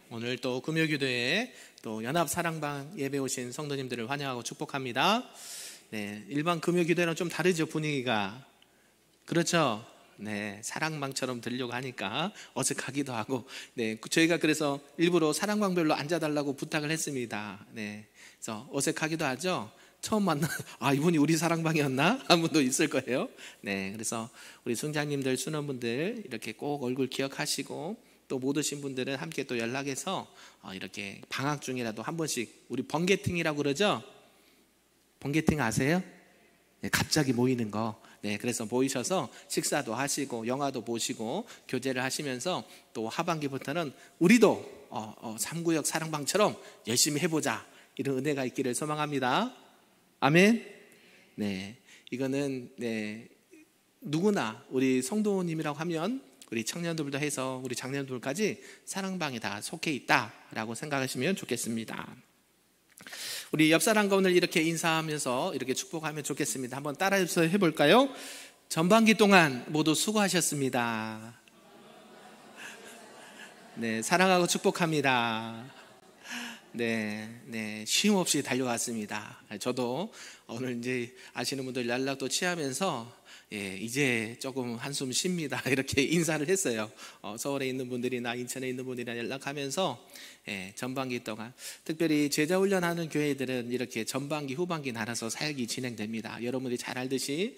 오늘 또 금요기도에 또 연합사랑방 예배 오신 성도님들을 환영하고 축복합니다. 일반 금요기도랑 좀 다르죠, 분위기가. 그렇죠? 사랑방처럼 들려고 하니까 어색하기도 하고, 저희가 그래서 일부러 사랑방별로 앉아달라고 부탁을 했습니다. 그래서 어색하기도 하죠. 처음 만나, 이분이 우리 사랑방이었나? 한 분도 있을 거예요. 그래서 우리 순장님들, 순원분들 이렇게 꼭 얼굴 기억하시고, 또 못 오신 분들은 함께 또 연락해서 이렇게 방학 중이라도 한 번씩, 우리 번개팅이라고 그러죠? 번개팅 아세요? 갑자기 모이는 거. 그래서 모이셔서 식사도 하시고 영화도 보시고 교제를 하시면서 또 하반기부터는 우리도 3구역 사랑방처럼 열심히 해보자, 이런 은혜가 있기를 소망합니다. 아멘. 이거는 누구나 우리 성도님이라고 하면 우리 청년들부터 해서 우리 장년들까지 사랑방에 다 속해 있다라고 생각하시면 좋겠습니다. 우리 옆사람과 오늘 이렇게 인사하면서 이렇게 축복하면 좋겠습니다. 한번 따라해서 해볼까요? 전반기 동안 모두 수고하셨습니다. 사랑하고 축복합니다. 쉼 없이 달려왔습니다. 저도 오늘 이제 아시는 분들 연락도 취하면서 이제 조금 한숨 쉽니다, 이렇게 인사를 했어요. 서울에 있는 분들이나 인천에 있는 분들이나 연락하면서 전반기 동안 특별히 제자훈련하는 교회들은 이렇게 전반기 후반기 나눠서 사역이 진행됩니다. 여러분들이 잘 알듯이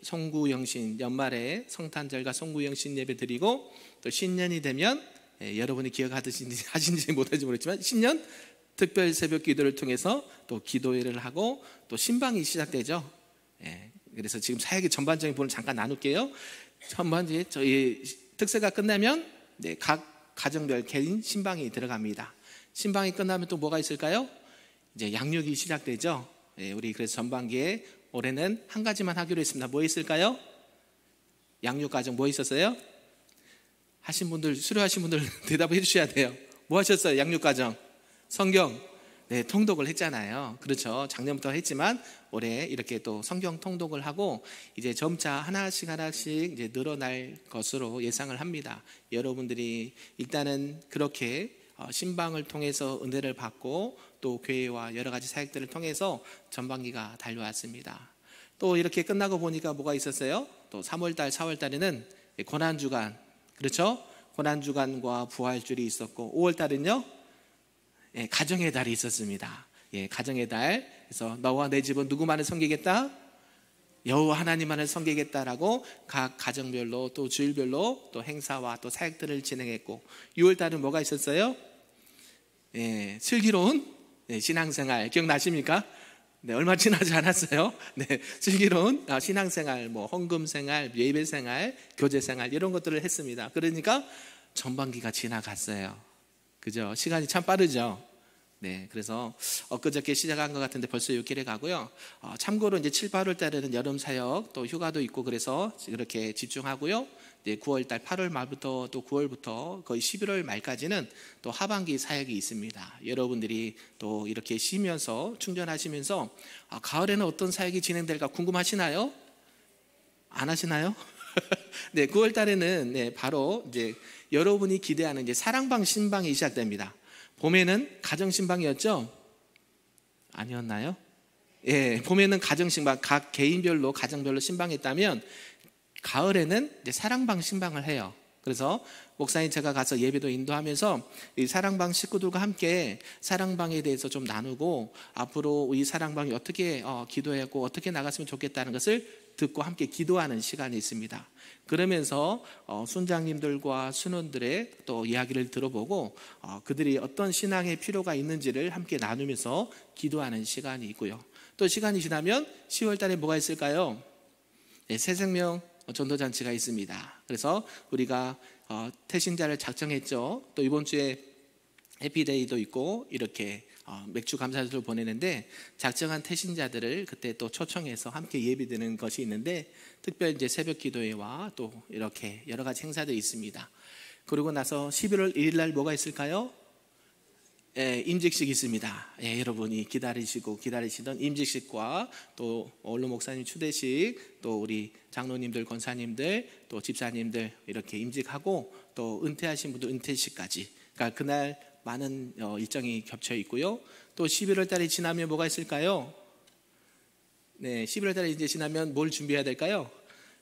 송구영신 연말에 성탄절과 송구영신 예배 드리고, 또 신년이 되면 여러분이 기억하신지 못하는지 모르겠지만 신년 특별 새벽 기도를 통해서 또 기도회를 하고 또 신방이 시작되죠. 그래서 지금 사역의 전반적인 부분을 잠깐 나눌게요. 전반기 저희 특세가 끝나면 각 가정별 개인 신방이 들어갑니다. 신방이 끝나면 또 뭐가 있을까요? 이제 양육이 시작되죠. 우리 그래서 전반기에 올해는 한 가지만 하기로 했습니다. 뭐 있을까요? 양육 과정 뭐 있었어요? 하신 분들, 수료하신 분들 대답해 주셔야 돼요. 뭐 하셨어요? 양육 과정 성경 통독을 했잖아요. 그렇죠. 작년부터 했지만 올해 이렇게 또 성경 통독을 하고 이제 점차 하나씩 이제 늘어날 것으로 예상을 합니다. 여러분들이 일단은 그렇게 신방을 통해서 은혜를 받고 또 교회와 여러 가지 사역들을 통해서 전반기가 달려왔습니다. 또 이렇게 끝나고 보니까 뭐가 있었어요? 또 3월달, 4월달에는 고난주간, 그렇죠? 고난주간과 부활주일이 있었고, 5월달은요 가정의 달이 있었습니다. 가정의 달. 그래서 너와 내 집은 누구만을 섬기겠다? 여호와 하나님만을 섬기겠다라고 각 가정별로 또 주일별로 또 행사와 또 사역들을 진행했고, 6월달은 뭐가 있었어요? 슬기로운 신앙생활 기억나십니까? 얼마 지나지 않았어요. 슬기로운 신앙생활, 헌금생활, 예배생활, 교제생활 이런 것들을 했습니다. 그러니까 전반기가 지나갔어요. 그죠? 시간이 참 빠르죠? 그래서 엊그저께 시작한 것 같은데 벌써 6일에 가고요. 참고로 이제 7, 8월 달에는 여름 사역 또 휴가도 있고 그래서 그렇게 집중하고요. 9월달, 8월 말부터 또 9월부터 거의 11월 말까지는 또 하반기 사역이 있습니다. 여러분들이 또 이렇게 쉬면서 충전하시면서 가을에는 어떤 사역이 진행될까 궁금하시나요? 안 하시나요? 9월 달에는 바로 이제 여러분이 기대하는 이제 사랑방 신방이 시작됩니다. 봄에는 가정 신방이었죠? 아니었나요? 봄에는 가정 신방, 각 개인별로 가정별로 신방했다면 가을에는 이제 사랑방 신방을 해요. 그래서 목사님 제가 가서 예배도 인도하면서 이 사랑방 식구들과 함께 사랑방에 대해서 좀 나누고 앞으로 이 사랑방이 어떻게 기도하고 어떻게 나갔으면 좋겠다는 것을 듣고 함께 기도하는 시간이 있습니다. 그러면서 순장님들과 순원들의 또 이야기를 들어보고 그들이 어떤 신앙의 필요가 있는지를 함께 나누면서 기도하는 시간이 있고요. 또 시간이 지나면 10월 달에 뭐가 있을까요? 새생명 전도잔치가 있습니다. 그래서 우리가 태신자를 작정했죠. 또 이번 주에 해피데이도 있고 이렇게 맥주 감사절을 보내는데 작정한 태신자들을 그때 또 초청해서 함께 예배드리는 것이 있는데 특별 이제 새벽 기도회와 또 이렇게 여러 가지 행사들이 있습니다. 그러고 나서 11월 1일 날 뭐가 있을까요? 임직식이 있습니다. 여러분이 기다리시던 임직식과 또 원로 목사님 추대식, 또 우리 장로님들, 권사님들, 또 집사님들 이렇게 임직하고 또 은퇴하신 분들 은퇴식까지. 그러니까 그날 많은 일정이 겹쳐 있고요. 또 11월 달이 지나면 뭐가 있을까요? 11월 달이 이제 지나면 뭘 준비해야 될까요?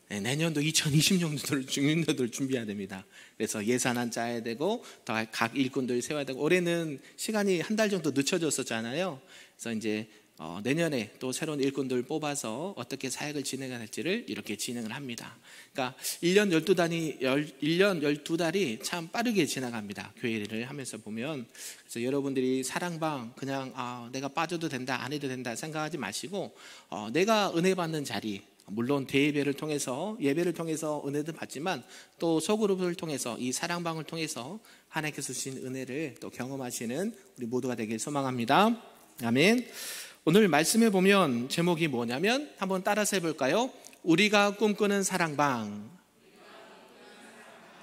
내년도 2020년도를 준비해야 됩니다. 그래서 예산안 짜야 되고 또 각 일꾼들 세워야 되고, 올해는 시간이 한 달 정도 늦춰졌었잖아요. 그래서 이제 내년에 또 새로운 일꾼들 뽑아서 어떻게 사역을 진행할지를 이렇게 진행을 합니다. 그러니까 1년 12달이 참 빠르게 지나갑니다. 교회 일을 하면서 보면. 그래서 여러분들이 사랑방 그냥 내가 빠져도 된다, 안 해도 된다 생각하지 마시고, 내가 은혜 받는 자리, 물론 대예배를 통해서, 예배를 통해서 은혜도 받지만 또 소그룹을 통해서, 이 사랑방을 통해서 하나님께서 주신 은혜를 또 경험하시는 우리 모두가 되길 소망합니다. 아멘. 오늘 말씀에 보면 제목이 뭐냐면 한번 따라서 해볼까요? 우리가 꿈꾸는 사랑방.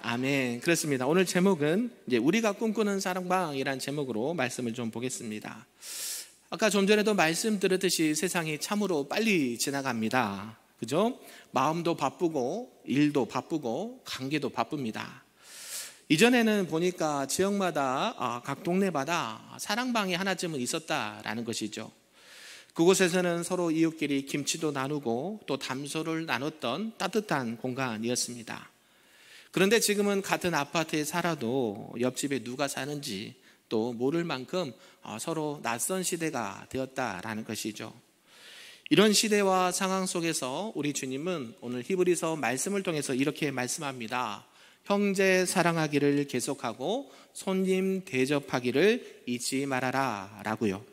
아멘. 그렇습니다. 오늘 제목은 이제 우리가 꿈꾸는 사랑방이라는 제목으로 말씀을 좀 보겠습니다. 아까 좀 전에도 말씀 들었듯이 세상이 참으로 빨리 지나갑니다. 그죠? 마음도 바쁘고 일도 바쁘고 관계도 바쁩니다. 이전에는 보니까 지역마다 각 동네마다 사랑방이 하나쯤은 있었다라는 것이죠. 그곳에서는 서로 이웃끼리 김치도 나누고 또 담소를 나눴던 따뜻한 공간이었습니다. 그런데 지금은 같은 아파트에 살아도 옆집에 누가 사는지 또 모를 만큼 서로 낯선 시대가 되었다라는 것이죠. 이런 시대와 상황 속에서 우리 주님은 오늘 히브리서 말씀을 통해서 이렇게 말씀합니다. 형제 사랑하기를 계속하고 손님 대접하기를 잊지 말아라 라고요.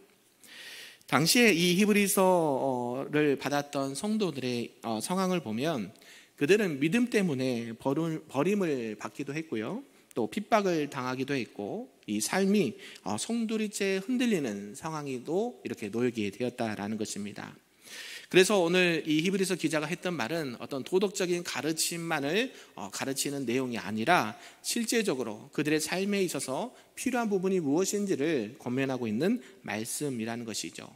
당시에 이 히브리서를 받았던 성도들의 상황을 보면 그들은 믿음 때문에 버림을 받기도 했고요. 또 핍박을 당하기도 했고, 이 삶이 송두리째 흔들리는 상황에도 이렇게 놓이게 되었다라는 것입니다. 그래서 오늘 이 히브리서 기자가 했던 말은 어떤 도덕적인 가르침만을 가르치는 내용이 아니라 실제적으로 그들의 삶에 있어서 필요한 부분이 무엇인지를 권면하고 있는 말씀이라는 것이죠.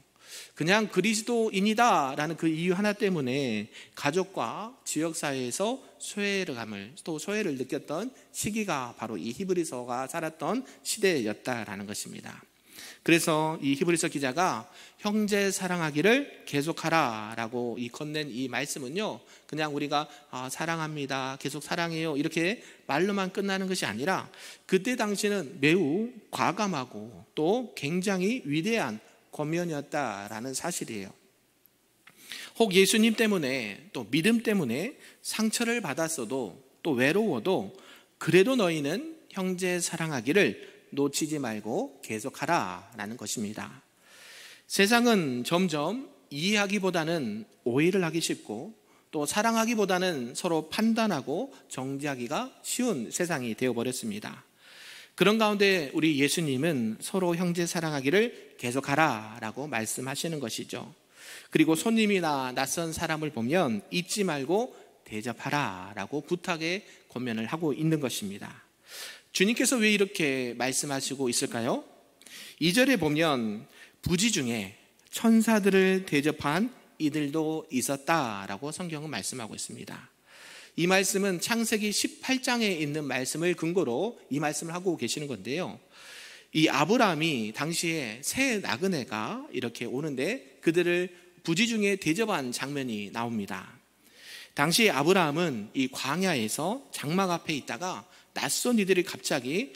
그냥 그리스도인이다라는 그 이유 하나 때문에 가족과 지역사회에서 소외를 느꼈던 시기가 바로 이 히브리서가 살았던 시대였다라는 것입니다. 그래서 이 히브리서 기자가 형제 사랑하기를 계속하라라고 건넨 이 말씀은요, 그냥 우리가 사랑합니다, 계속 사랑해요 이렇게 말로만 끝나는 것이 아니라 그때 당시는 매우 과감하고 또 굉장히 위대한 권면이었다라는 사실이에요. 혹 예수님 때문에 또 믿음 때문에 상처를 받았어도 또 외로워도 그래도 너희는 형제 사랑하기를 놓치지 말고 계속하라라는 것입니다. 세상은 점점 이해하기보다는 오해를 하기 쉽고 또 사랑하기보다는 서로 판단하고 정죄하기가 쉬운 세상이 되어버렸습니다. 그런 가운데 우리 예수님은 서로 형제 사랑하기를 계속하라라고 말씀하시는 것이죠. 그리고 손님이나 낯선 사람을 보면 잊지 말고 대접하라라고 부탁의 권면을 하고 있는 것입니다. 주님께서 왜 이렇게 말씀하시고 있을까요? 2절에 보면 부지 중에 천사들을 대접한 이들도 있었다라고 성경은 말씀하고 있습니다. 이 말씀은 창세기 18장에 있는 말씀을 근거로 이 말씀을 하고 계시는 건데요. 이 아브라함이 당시에 새 나그네가 이렇게 오는데 그들을 부지 중에 대접한 장면이 나옵니다. 당시 아브라함은 이 광야에서 장막 앞에 있다가 낯선 이들이 갑자기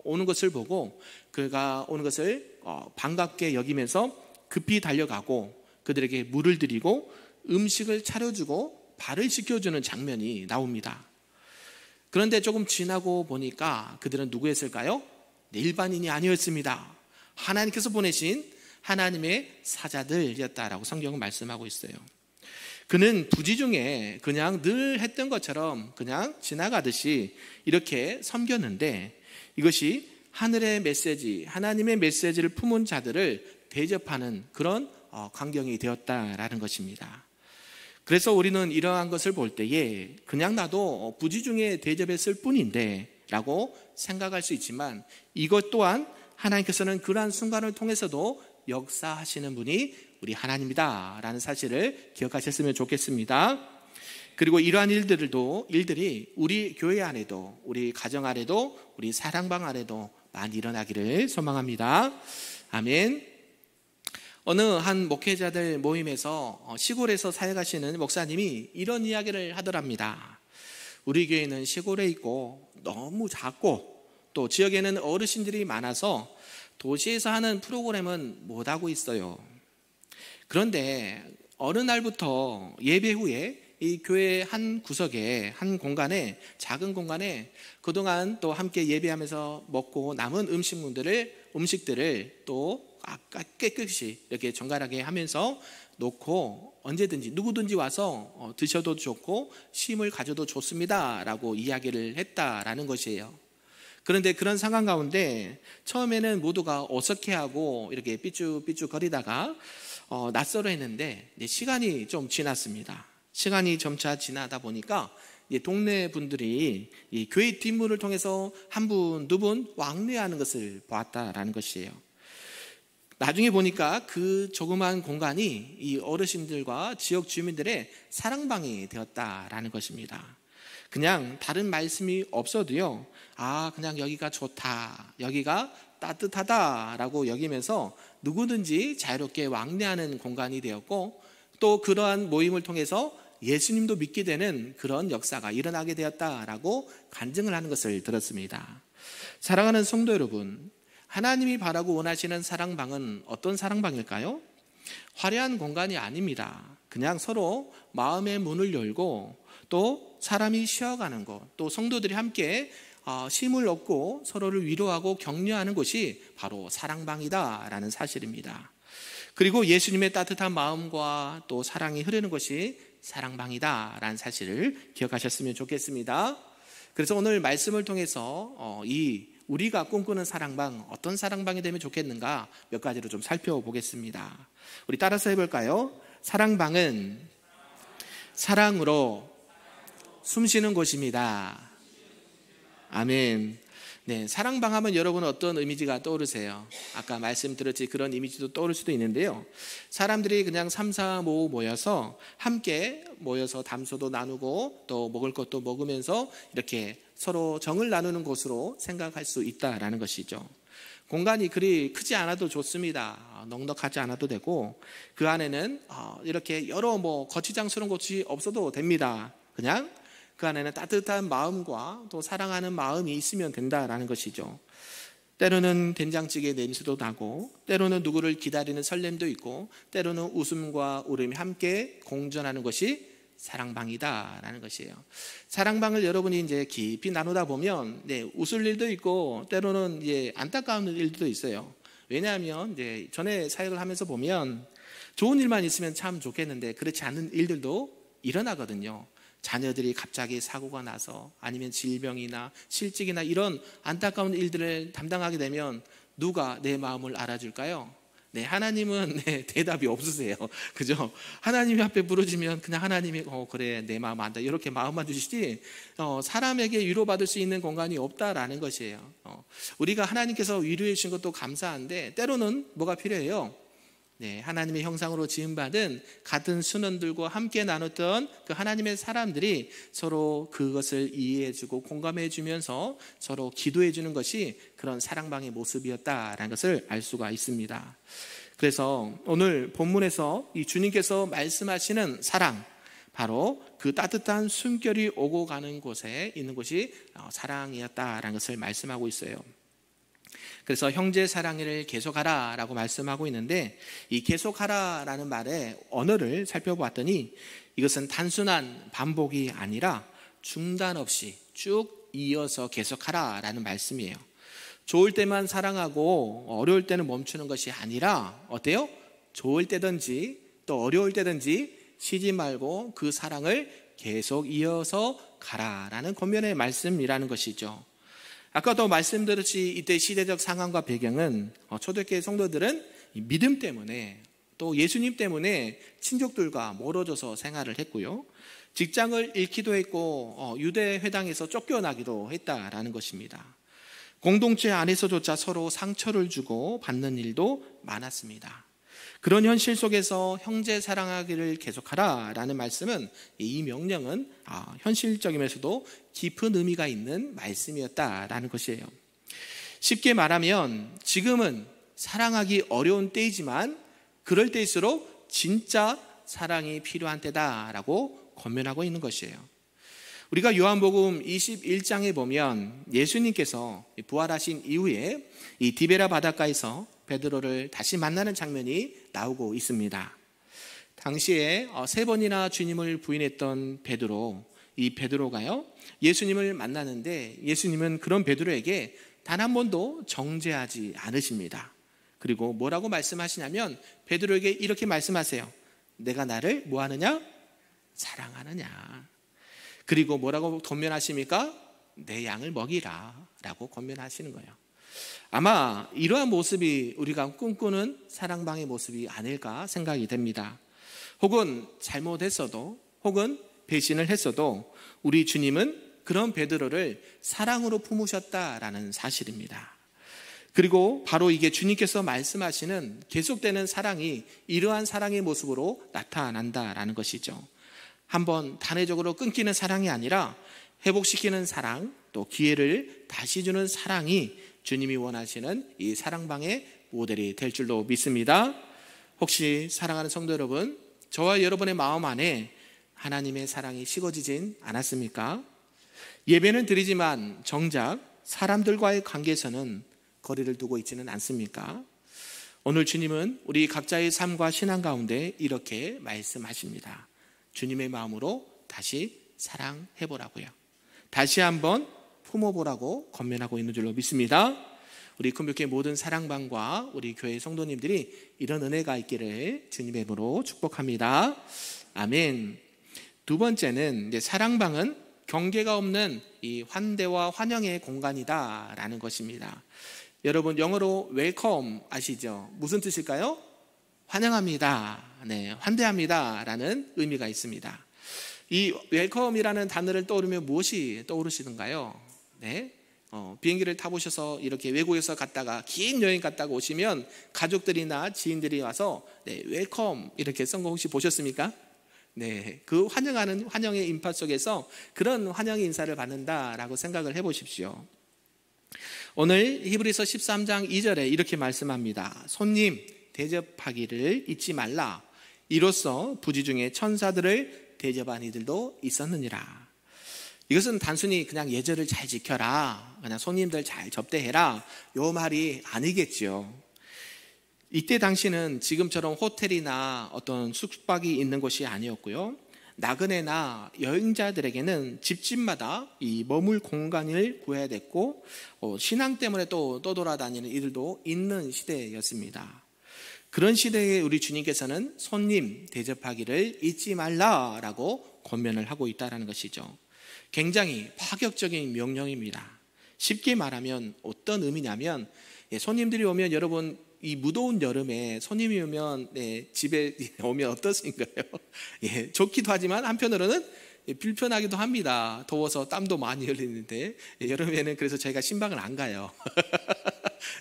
오는 것을 보고 그가 오는 것을 반갑게 여기면서 급히 달려가고 그들에게 물을 드리고 음식을 차려주고 발을 씻겨주는 장면이 나옵니다. 그런데 조금 지나고 보니까 그들은 누구였을까요? 일반인이 아니었습니다. 하나님께서 보내신 하나님의 사자들이었다라고 성경은 말씀하고 있어요. 그는 부지 중에 그냥 늘 했던 것처럼 그냥 지나가듯이 이렇게 섬겼는데 이것이 하늘의 메시지, 하나님의 메시지를 품은 자들을 대접하는 그런 광경이 되었다라는 것입니다. 그래서 우리는 이러한 것을 볼 때에 그냥 나도 부지 중에 대접했을 뿐인데 라고 생각할 수 있지만 이것 또한 하나님께서는 그러한 순간을 통해서도 역사하시는 분이 우리 하나님이다라는 사실을 기억하셨으면 좋겠습니다. 그리고 이러한 일들이 우리 교회 안에도, 우리 가정 안에도, 우리 사랑방 안에도 많이 일어나기를 소망합니다. 아멘. 어느 한 목회자들 모임에서 시골에서 사역하시는 목사님이 이런 이야기를 하더랍니다. 우리 교회는 시골에 있고 너무 작고 또 지역에는 어르신들이 많아서 도시에서 하는 프로그램은 못하고 있어요. 그런데 어느 날부터 예배 후에 이 교회 한 구석에, 한 공간에, 작은 공간에 그동안 또 함께 예배하면서 먹고 남은 음식들을 또 깨끗이 이렇게 정갈하게 하면서 놓고 언제든지 누구든지 와서 드셔도 좋고 쉼을 가져도 좋습니다 라고 이야기를 했다라는 것이에요. 그런데 그런 상황 가운데 처음에는 모두가 어색해하고 이렇게 삐죽삐죽 거리다가 낯설어 했는데 시간이 좀 지났습니다. 시간이 점차 지나다 보니까 동네 분들이 이 교회 뒷문을 통해서 한 분, 두 분 왕래하는 것을 보았다라는 것이에요. 나중에 보니까 그 조그만 공간이 이 어르신들과 지역 주민들의 사랑방이 되었다라는 것입니다. 그냥 다른 말씀이 없어도요, 그냥 여기가 좋다, 여기가 따뜻하다라고 여기면서 누구든지 자유롭게 왕래하는 공간이 되었고, 또 그러한 모임을 통해서 예수님도 믿게 되는 그런 역사가 일어나게 되었다라고 간증을 하는 것을 들었습니다. 사랑하는 성도 여러분, 하나님이 바라고 원하시는 사랑방은 어떤 사랑방일까요? 화려한 공간이 아닙니다. 그냥 서로 마음의 문을 열고 또 사람이 쉬어가는 것, 또 성도들이 함께 쉼을 얻고 서로를 위로하고 격려하는 곳이 바로 사랑방이다라는 사실입니다. 그리고 예수님의 따뜻한 마음과 또 사랑이 흐르는 것이 사랑방이다라는 사실을 기억하셨으면 좋겠습니다. 그래서 오늘 말씀을 통해서 우리가 꿈꾸는 사랑방, 어떤 사랑방이 되면 좋겠는가 몇 가지로 좀 살펴보겠습니다. 우리 따라서 해볼까요? 사랑방은 사랑으로 숨쉬는 곳입니다. 아멘. 네, 사랑방 하면 여러분은 어떤 이미지가 떠오르세요? 아까 말씀드렸지 그런 이미지도 떠오를 수도 있는데요. 사람들이 그냥 3, 4, 5 모여서 함께 모여서 담소도 나누고 또 먹을 것도 먹으면서 이렇게 서로 정을 나누는 곳으로 생각할 수 있다라는 것이죠. 공간이 그리 크지 않아도 좋습니다. 넉넉하지 않아도 되고 그 안에는 이렇게 여러 거치장스러운 곳이 없어도 됩니다. 그냥 그 안에는 따뜻한 마음과 또 사랑하는 마음이 있으면 된다라는 것이죠. 때로는 된장찌개 냄새도 나고 때로는 누구를 기다리는 설렘도 있고 때로는 웃음과 울음이 함께 공존하는 것이 사랑방이다라는 것이에요. 사랑방을 여러분이 이제 깊이 나누다 보면 웃을 일도 있고 때로는 안타까운 일도 있어요. 왜냐하면 전에 사역을 하면서 보면 좋은 일만 있으면 참 좋겠는데 그렇지 않은 일들도 일어나거든요. 자녀들이 갑자기 사고가 나서 아니면 질병이나 실직이나 이런 안타까운 일들을 담당하게 되면 누가 내 마음을 알아줄까요? 네, 하나님은 대답이 없으세요. 그죠? 하나님이 앞에 부르짖으면 그냥 하나님이 그래 내 마음 안다 이렇게 마음만 주시지 사람에게 위로받을 수 있는 공간이 없다라는 것이에요. 우리가 하나님께서 위로해 주신 것도 감사한데 때로는 뭐가 필요해요? 네, 하나님의 형상으로 지음받은 같은 순원들과 함께 나눴던 그 하나님의 사람들이 서로 그것을 이해해주고 공감해주면서 서로 기도해주는 것이 그런 사랑방의 모습이었다라는 것을 알 수가 있습니다. 그래서 오늘 본문에서 이 주님께서 말씀하시는 사랑, 바로 그 따뜻한 숨결이 오고 가는 곳에 있는 곳이 사랑이었다라는 것을 말씀하고 있어요. 그래서 형제 사랑을 계속하라 라고 말씀하고 있는데 이 계속하라 라는 말의 언어를 살펴보았더니 이것은 단순한 반복이 아니라 중단 없이 쭉 이어서 계속하라 라는 말씀이에요. 좋을 때만 사랑하고 어려울 때는 멈추는 것이 아니라 어때요? 좋을 때든지 또 어려울 때든지 쉬지 말고 그 사랑을 계속 이어서 가라라는 권면의 말씀이라는 것이죠. 아까도 말씀드렸듯이 이때 시대적 상황과 배경은 초대교회 성도들은 믿음 때문에 또 예수님 때문에 친족들과 멀어져서 생활을 했고요. 직장을 잃기도 했고 유대 회당에서 쫓겨나기도 했다라는 것입니다. 공동체 안에서조차 서로 상처를 주고 받는 일도 많았습니다. 그런 현실 속에서 형제 사랑하기를 계속하라라는 말씀은, 이 명령은 현실적이면서도 깊은 의미가 있는 말씀이었다라는 것이에요. 쉽게 말하면 지금은 사랑하기 어려운 때이지만 그럴 때일수록 진짜 사랑이 필요한 때다라고 권면하고 있는 것이에요. 우리가 요한복음 21장에 보면 예수님께서 부활하신 이후에 이 디베라 바닷가에서 베드로를 다시 만나는 장면이 나오고 있습니다. 당시에 3번이나 주님을 부인했던 베드로, 이 베드로가요, 예수님을 만나는데 예수님은 그런 베드로에게 단 한 번도 정죄하지 않으십니다. 그리고 뭐라고 말씀하시냐면 베드로에게 이렇게 말씀하세요. 내가 나를 뭐하느냐? 사랑하느냐. 그리고 뭐라고 권면하십니까? 내 양을 먹이라 라고 권면하시는 거예요. 아마 이러한 모습이 우리가 꿈꾸는 사랑방의 모습이 아닐까 생각이 됩니다. 혹은 잘못했어도, 혹은 배신을 했어도 우리 주님은 그런 베드로를 사랑으로 품으셨다라는 사실입니다. 그리고 바로 이게 주님께서 말씀하시는 계속되는 사랑이 이러한 사랑의 모습으로 나타난다라는 것이죠. 한번 단회적으로 끊기는 사랑이 아니라 회복시키는 사랑, 또 기회를 다시 주는 사랑이 주님이 원하시는 이 사랑방의 모델이 될 줄로 믿습니다. 혹시 사랑하는 성도 여러분, 저와 여러분의 마음 안에 하나님의 사랑이 식어지진 않았습니까? 예배는 드리지만 정작 사람들과의 관계에서는 거리를 두고 있지는 않습니까? 오늘 주님은 우리 각자의 삶과 신앙 가운데 이렇게 말씀하십니다. 주님의 마음으로 다시 사랑해보라고요. 다시 한번 품어보라고 권면하고 있는 줄로 믿습니다. 우리 큰교회 모든 사랑방과 우리 교회 성도님들이 이런 은혜가 있기를 주님의 이름으로 축복합니다. 아멘. 두 번째는 사랑방은 경계가 없는 이 환대와 환영의 공간이다라는 것입니다. 여러분 영어로 웰컴 아시죠? 무슨 뜻일까요? 환영합니다. 네, 환대합니다 라는 의미가 있습니다. 이 웰컴이라는 단어를 떠오르면 무엇이 떠오르시는가요? 네, 비행기를 타보셔서 이렇게 외국에서 갔다가 긴 여행 갔다가 오시면 가족들이나 지인들이 와서 네, 웰컴 이렇게 쓴 거 혹시 보셨습니까? 네, 그 환영하는 환영의 인파 속에서 그런 환영의 인사를 받는다라고 생각을 해보십시오. 오늘 히브리서 13장 2절에 이렇게 말씀합니다. 손님 대접하기를 잊지 말라. 이로써 부지 중에 천사들을 대접한 이들도 있었느니라. 이것은 단순히 그냥 예절을 잘 지켜라, 그냥 손님들 잘 접대해라, 요 말이 아니겠죠. 이때 당시는 지금처럼 호텔이나 어떤 숙박이 있는 곳이 아니었고요. 나그네나 여행자들에게는 집집마다 이 머물 공간을 구해야 됐고, 신앙 때문에 또 떠돌아다니는 이들도 있는 시대였습니다. 그런 시대에 우리 주님께서는 손님 대접하기를 잊지 말라라고 권면을 하고 있다는 것이죠. 굉장히 파격적인 명령입니다. 쉽게 말하면 어떤 의미냐면, 손님들이 오면 여러분 이 무더운 여름에 손님이 오면 집에 오면 어떠신가요? 좋기도 하지만 한편으로는 불편하기도 합니다. 더워서 땀도 많이 흘리는데 여름에는 그래서 저희가 신방을 안 가요.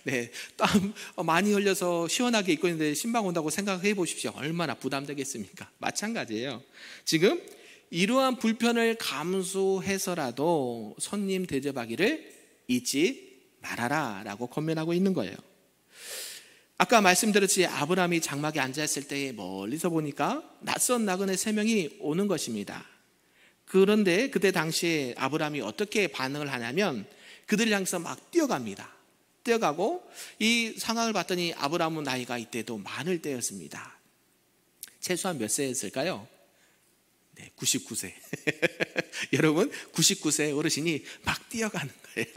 네, 땀 많이 흘려서 시원하게 입고 있는데 신방 온다고 생각해 보십시오. 얼마나 부담되겠습니까? 마찬가지예요. 지금 이러한 불편을 감수해서라도 손님 대접하기를 잊지 말아라 라고 권면하고 있는 거예요. 아까 말씀드렸지, 아브라함이 장막에 앉아있을 때 멀리서 보니까 낯선 나그네 3명이 오는 것입니다. 그런데 그때 당시에 아브라함이 어떻게 반응을 하냐면 그들을 향해서 막 뛰어갑니다. 뛰어가고 이 상황을 봤더니 아브라함은 나이가 이때도 많을 때였습니다. 최소한 몇 세였을까요? 네, 99세. 여러분 99세 어르신이 막 뛰어가는 거예요.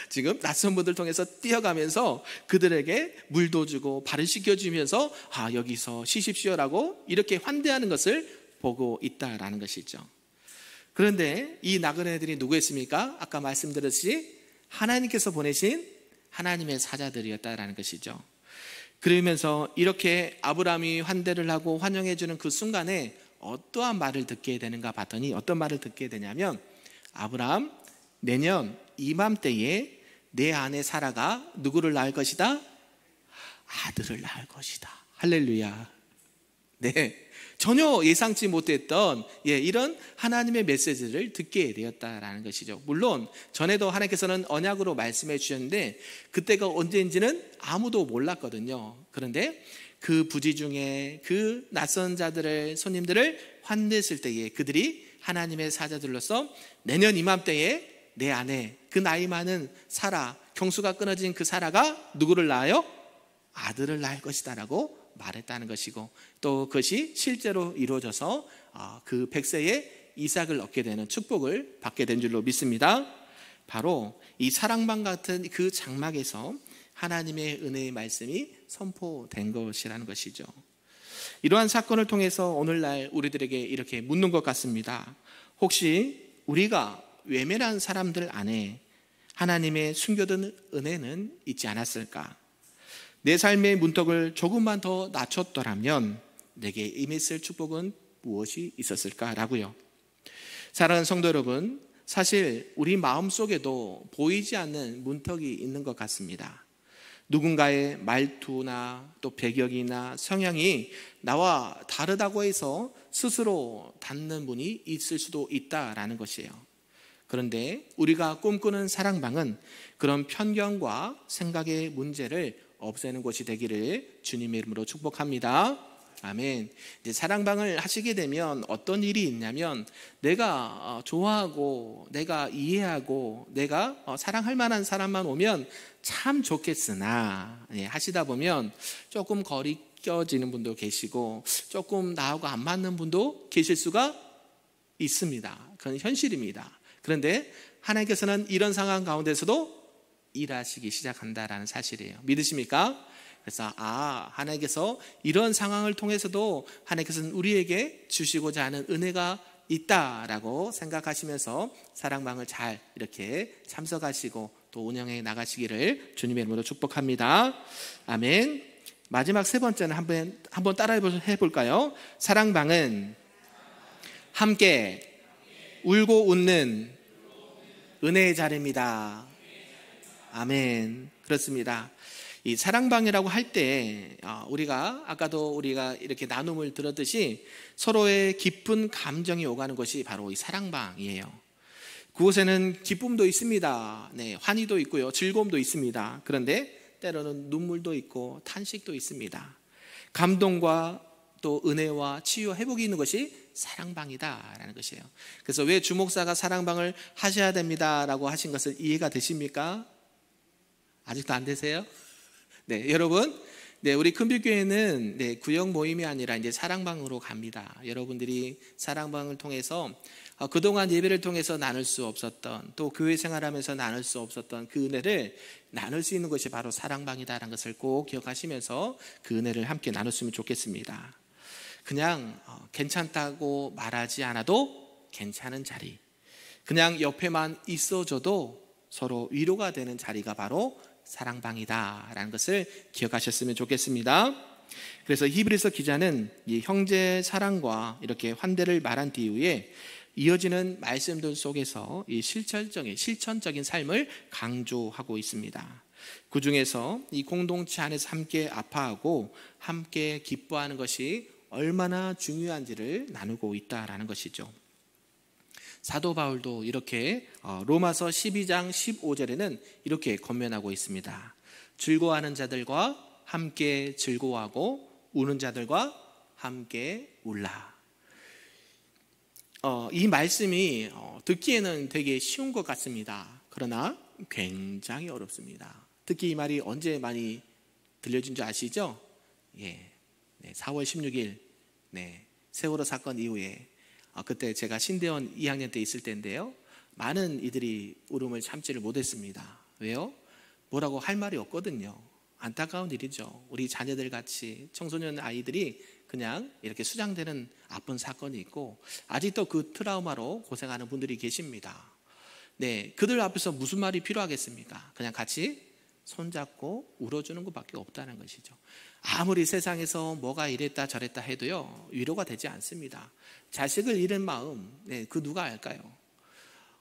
지금 낯선 분들 통해서 뛰어가면서 그들에게 물도 주고 발을 씻겨주면서 여기서 쉬십시오라고 이렇게 환대하는 것을 보고 있다라는 것이죠. 그런데 이 나그네들이 누구였습니까? 아까 말씀드렸듯이 하나님께서 보내신 하나님의 사자들이었다라는 것이죠. 그러면서 이렇게 아브라함이 환대를 하고 환영해 주는 그 순간에 어떠한 말을 듣게 되는가 봤더니 어떤 말을 듣게 되냐면, 아브라함 내년 이맘때에 내 아내 사라가 누구를 낳을 것이다? 아들을 낳을 것이다. 할렐루야. 네, 전혀 예상치 못했던 이런 하나님의 메시지를 듣게 되었다라는 것이죠. 물론 전에도 하나님께서는 언약으로 말씀해 주셨는데 그때가 언제인지는 아무도 몰랐거든요. 그런데 그 부지 중에 그 낯선 자들을, 손님들을 환대했을 때에 그들이 하나님의 사자들로서 내년 이맘때에 내 아내, 그 나이 많은 사라, 경수가 끊어진 그 사라가 누구를 낳아요? 아들을 낳을 것이다 라고 말했다는 것이고, 또 그것이 실제로 이루어져서 그 100세에 이삭을 얻게 되는 축복을 받게 된 줄로 믿습니다. 바로 이 사랑방 같은 그 장막에서 하나님의 은혜의 말씀이 선포된 것이라는 것이죠. 이러한 사건을 통해서 오늘날 우리들에게 이렇게 묻는 것 같습니다. 혹시 우리가 외면한 사람들 안에 하나님의 숨겨둔 은혜는 있지 않았을까? 내 삶의 문턱을 조금만 더 낮췄더라면 내게 임했을 축복은 무엇이 있었을까라고요. 사랑하는 성도 여러분, 사실 우리 마음속에도 보이지 않는 문턱이 있는 것 같습니다. 누군가의 말투나 또 배경이나 성향이 나와 다르다고 해서 스스로 닫는 분이 있을 수도 있다라는 것이에요. 그런데 우리가 꿈꾸는 사랑방은 그런 편견과 생각의 문제를 없애는 곳이 되기를 주님의 이름으로 축복합니다. 아멘. 이제 사랑방을 하시게 되면 어떤 일이 있냐면, 내가 좋아하고 내가 이해하고 내가 사랑할 만한 사람만 오면 참 좋겠으나 하시다 보면 조금 거리 껴지는 분도 계시고 조금 나하고 안 맞는 분도 계실 수가 있습니다. 그건 현실입니다. 그런데 하나님께서는 이런 상황 가운데서도 일하시기 시작한다라는 사실이에요. 믿으십니까? 그래서 하나님께서 이런 상황을 통해서도 하나님께서는 우리에게 주시고자 하는 은혜가 있다라고 생각하시면서 사랑방을 잘 이렇게 참석하시고 또 운영해 나가시기를 주님의 이름으로 축복합니다. 아멘. 마지막 세 번째는 한번 따라해 볼까요? 사랑방은 함께 울고 웃는 은혜의 자리입니다. 아멘. 그렇습니다. 이 사랑방이라고 할 때 우리가 아까도 우리가 이렇게 나눔을 들었듯이 서로의 깊은 감정이 오가는 것이 바로 이 사랑방이에요. 그곳에는 기쁨도 있습니다. 네, 환희도 있고요, 즐거움도 있습니다. 그런데 때로는 눈물도 있고 탄식도 있습니다. 감동과 또 은혜와 치유, 회복이 있는 것이 사랑방이다라는 것이에요. 그래서 왜 주목사가 사랑방을 하셔야 됩니다라고 하신 것을 이해가 되십니까? 아직도 안 되세요? 네, 여러분, 우리 큰빛교회는 구역 모임이 아니라 이제 사랑방으로 갑니다. 여러분들이 사랑방을 통해서 그동안 예배를 통해서 나눌 수 없었던, 또 교회 생활하면서 나눌 수 없었던 그 은혜를 나눌 수 있는 것이 바로 사랑방이다라는 것을 꼭 기억하시면서 그 은혜를 함께 나눴으면 좋겠습니다. 그냥 괜찮다고 말하지 않아도 괜찮은 자리, 그냥 옆에만 있어줘도 서로 위로가 되는 자리가 바로 사랑방이다라는 것을 기억하셨으면 좋겠습니다. 그래서 히브리서 기자는 이 형제 사랑과 이렇게 환대를 말한 뒤에 이어지는 말씀들 속에서 이 실천적인 삶을 강조하고 있습니다. 그 중에서 이 공동체 안에서 함께 아파하고 함께 기뻐하는 것이 얼마나 중요한지를 나누고 있다라는 것이죠. 사도 바울도 이렇게 로마서 12장 15절에는 이렇게 권면하고 있습니다. 즐거워하는 자들과 함께 즐거워하고 우는 자들과 함께 울라. 이 말씀이 듣기에는 되게 쉬운 것 같습니다. 그러나 굉장히 어렵습니다. 특히 이 말이 언제 많이 들려준 줄 아시죠? 4월 16일 세월호 사건 이후에 그때 제가 신대원 2학년 때 있을 때인데요, 많은 이들이 울음을 참지를 못했습니다. 왜요? 뭐라고 할 말이 없거든요. 안타까운 일이죠. 우리 자녀들 같이 청소년 아이들이 그냥 이렇게 수장되는 아픈 사건이 있고 아직도 그 트라우마로 고생하는 분들이 계십니다. 그들 앞에서 무슨 말이 필요하겠습니까? 그냥 같이 손잡고 울어주는 것밖에 없다는 것이죠. 아무리 세상에서 뭐가 이랬다 저랬다 해도요, 위로가 되지 않습니다. 자식을 잃은 마음, 그 누가 알까요?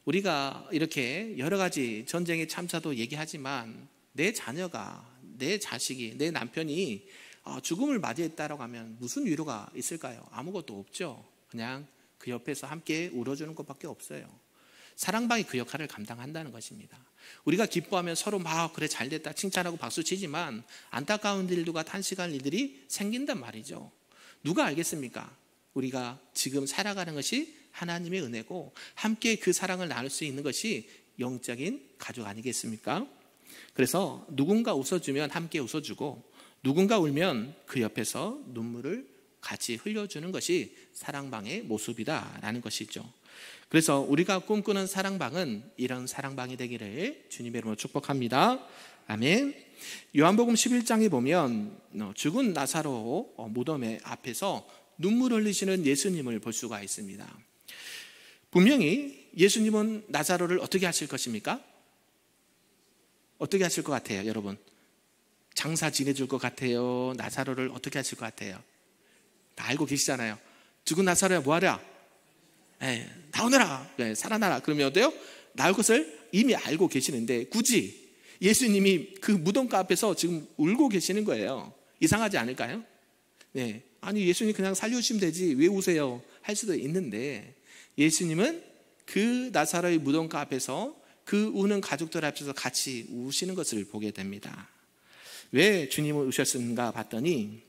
우리가 이렇게 여러 가지 전쟁의 참사도 얘기하지만 내 자녀가, 내 자식이, 내 남편이 죽음을 맞이했다라고 하면 무슨 위로가 있을까요? 아무것도 없죠. 그냥 그 옆에서 함께 울어주는 것밖에 없어요. 사랑방이 그 역할을 감당한다는 것입니다. 우리가 기뻐하면 서로 막 그래 잘됐다 칭찬하고 박수치지만 안타까운 일들과 탄식할 일들이 생긴단 말이죠. 누가 알겠습니까? 우리가 지금 살아가는 것이 하나님의 은혜고 함께 그 사랑을 나눌 수 있는 것이 영적인 가족 아니겠습니까? 그래서 누군가 웃어주면 함께 웃어주고 누군가 울면 그 옆에서 눈물을 같이 흘려주는 것이 사랑방의 모습이다라는 것이죠. 그래서 우리가 꿈꾸는 사랑방은 이런 사랑방이 되기를 주님의 이름으로 축복합니다. 아멘. 요한복음 11장에 보면 죽은 나사로 무덤의 앞에서 눈물 흘리시는 예수님을 볼 수가 있습니다. 분명히 예수님은 나사로를 어떻게 하실 것입니까? 어떻게 하실 것 같아요, 여러분? 장사 지내줄 것 같아요? 나사로를 어떻게 하실 것 같아요? 다 알고 계시잖아요. 죽은 나사로야 뭐하랴? 나오너라, 살아나라. 그러면 어때요? 나올 것을 이미 알고 계시는데 굳이 예수님이 그 무덤가 앞에서 지금 울고 계시는 거예요. 이상하지 않을까요? 네. 아니 예수님 그냥 살려주시면 되지 왜 우세요? 할 수도 있는데 예수님은 그 나사로의 무덤가 앞에서 그 우는 가족들 앞에서 같이 우시는 것을 보게 됩니다. 왜 주님은 우셨는가 봤더니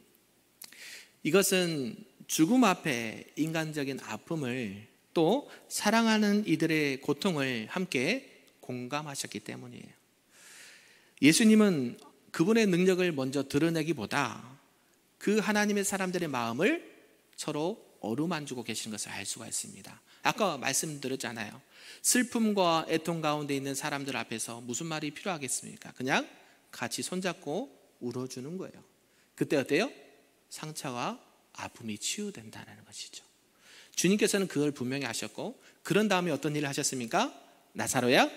이것은 죽음 앞에 인간적인 아픔을 또 사랑하는 이들의 고통을 함께 공감하셨기 때문이에요. 예수님은 그분의 능력을 먼저 드러내기보다 그 하나님의 사람들의 마음을 서로 어루만지고 계시는 것을 알 수가 있습니다. 아까 말씀드렸잖아요. 슬픔과 애통 가운데 있는 사람들 앞에서 무슨 말이 필요하겠습니까? 그냥 같이 손잡고 울어주는 거예요. 그때 어때요? 상처와 아픔이 치유된다는 것이죠. 주님께서는 그걸 분명히 하셨고 그런 다음에 어떤 일을 하셨습니까? 나사로야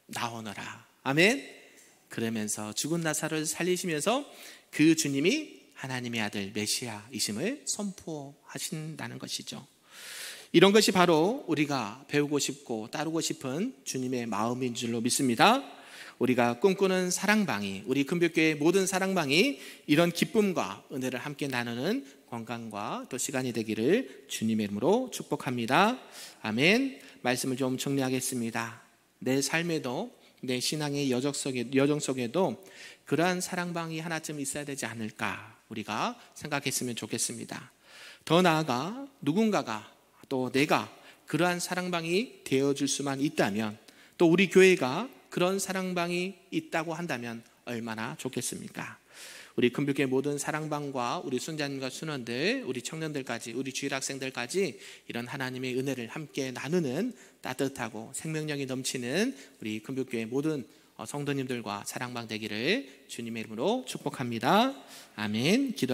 나오너라. 아멘. 그러면서 죽은 나사로를 살리시면서 그 주님이 하나님의 아들 메시아이심을 선포하신다는 것이죠. 이런 것이 바로 우리가 배우고 싶고 따르고 싶은 주님의 마음인 줄로 믿습니다. 우리가 꿈꾸는 사랑방이, 우리 금빛교회 모든 사랑방이 이런 기쁨과 은혜를 함께 나누는 건강과 또 시간이 되기를 주님의 이름으로 축복합니다. 아멘. 말씀을 좀 정리하겠습니다. 내 삶에도 내 신앙의 여정 속에도 그러한 사랑방이 하나쯤 있어야 되지 않을까 우리가 생각했으면 좋겠습니다. 더 나아가 누군가가 또 내가 그러한 사랑방이 되어줄 수만 있다면 또 우리 교회가 그런 사랑방이 있다고 한다면 얼마나 좋겠습니까? 우리 금빛교회 모든 사랑방과 우리 순자님과 순원들, 우리 청년들까지, 우리 주일학생들까지 이런 하나님의 은혜를 함께 나누는 따뜻하고 생명력이 넘치는 우리 금빛교회 모든 성도님들과 사랑방 되기를 주님의 이름으로 축복합니다. 아멘. 기도.